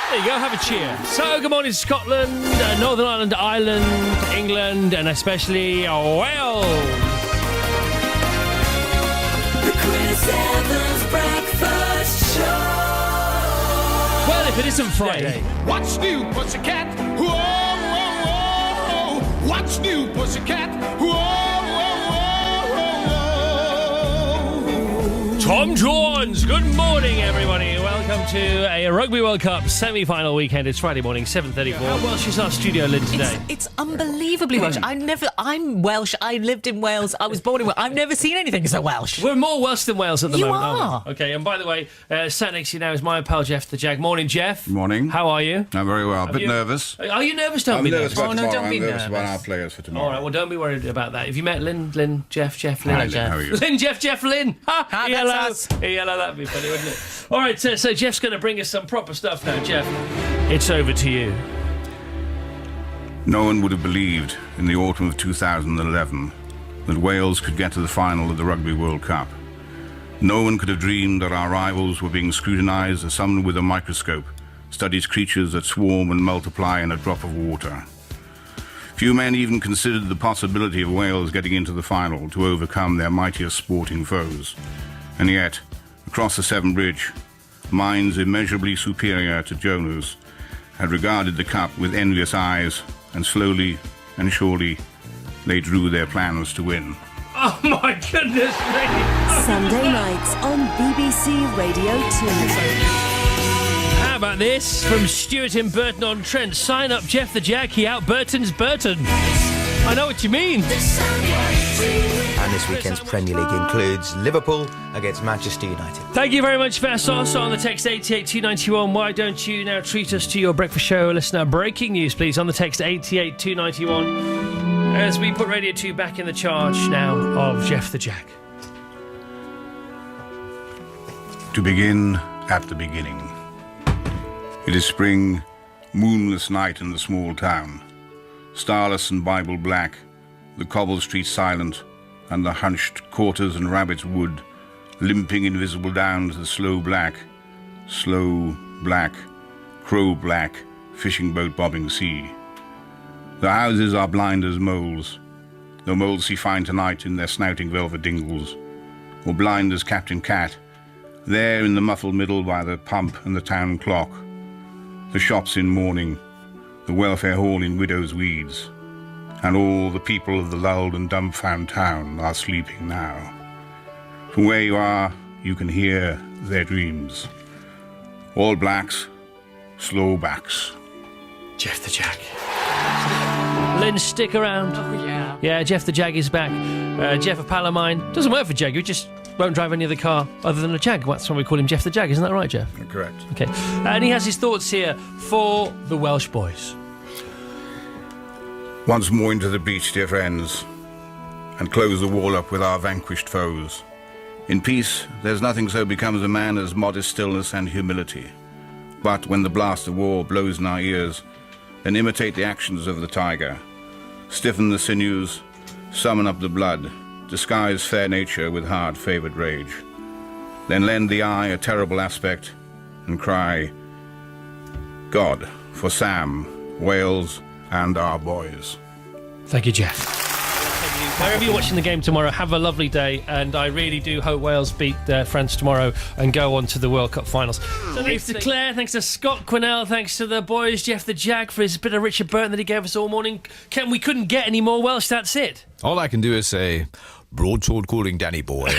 There you go, have a cheer. So, good morning, Scotland, Northern Ireland, Ireland, England, and especially Wales. The Chris Evans Breakfast Show. Well, if it isn't Friday. What's new, pussycat? Whoa, whoa, whoa. What's new, pussycat? Whoa, whoa, whoa, whoa. Tom Jones, good morning, everybody. Welcome to a Rugby World Cup semi-final weekend. It's Friday morning, 7:34. How Welsh is our studio, Lynn, today? It's unbelievably Welsh. I'm Welsh. I lived in Wales. I was born in Wales. I've never seen anything so Welsh. We're more Welsh than Wales at the moment. are. Okay, and by the way, sat next to you now is my pal Geoff the Jag. Morning, Geoff. Morning. How are you? I'm very well. A bit nervous. Are you nervous? Don't I'm be nervous nervous. about tomorrow. don't be I'm nervous about nervous. our players for tomorrow. All right, well, don't be worried about that. Have you met Lynn, Geoff, Lynn? Hi, Lynn, how are you? Lynn, Geoff, Lynn. Ha! That's Hello. us. Hello, that'd be funny, wouldn't it? All right, so Jeff's going to bring us some proper stuff now. Geoff, it's over to you. No one would have believed in the autumn of 2011 that Wales could get to the final of the Rugby World Cup. No one could have dreamed that our rivals were being scrutinised as someone with a microscope studies creatures that swarm and multiply in a drop of water. Few men even considered the possibility of Wales getting into the final to overcome their mightiest sporting foes. And yet, across the Severn Bridge, minds immeasurably superior to Jonah's had regarded the cup with envious eyes, and slowly and surely they drew their plans to win. Oh, my goodness me. Sunday nights on BBC Radio 2. How about this from Stuart in Burton-on-Trent? Sign up Geoff the Jag, he out Burton's Burton. I know what you mean. And this weekend's Premier League includes Liverpool against Manchester United. Thank you very much, Vassos. On the text 88291, why don't you now treat us to your breakfast show listener? Breaking news, please, on the text 88291. As we put Radio 2 back in the charge now of Geoff the Jag. To begin at the beginning. It is spring, moonless night in the small town. Starless and Bible black, the cobbled streets silent, and the hunched quarters and rabbit's wood, limping invisible down to the slow black, crow black, fishing boat bobbing sea. The houses are blind as moles, though moles see fine tonight in their snouting velvet dingles, or blind as Captain Cat, there in the muffled middle by the pump and the town clock, the shops in mourning, the welfare hall in widow's weeds, and all the people of the lulled and dumbfound town are sleeping now. From where you are, you can hear their dreams. All blacks, slow backs. Geoff the Jag. Lynn, stick around. Oh, yeah. Yeah, Geoff the Jag is back. Geoff, a pal of mine. Doesn't work for Jag, he just won't drive any other car other than a Jag. That's why we call him Geoff the Jag, isn't that right, Geoff? Correct. Okay. And he has his thoughts here for the Welsh boys. Once more into the beach, dear friends, and close the wall up with our vanquished foes. In peace, there's nothing so becomes a man as modest stillness and humility. But when the blast of war blows in our ears, then imitate the actions of the tiger. Stiffen the sinews, summon up the blood, disguise fair nature with hard-favoured rage. Then lend the eye a terrible aspect and cry, God, for Sam, Wales, and our boys. Thank you, Geoff. Thank you. Wherever you're watching the game tomorrow, have a lovely day, and I really do hope Wales beat France tomorrow and go on to the World Cup finals. So thanks to Claire, thanks to Scott Quinnell, thanks to the boys, Geoff the Jag for his bit of Richard Burton that he gave us all morning. We couldn't get any more Welsh, that's it. All I can do is say, broadsword calling Danny boy.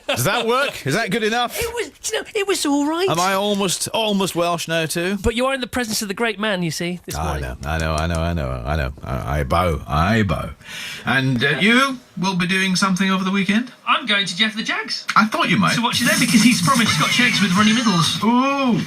Does that work? Is that good enough? It was all right. Am I almost Welsh now too? But you are in the presence of the great man, you see, this morning. I know. I bow. And you will be doing something over the weekend? I'm going to Geoff the Jags I thought you might. to watch you there because he's promised Scotch eggs with runny middles. Ooh.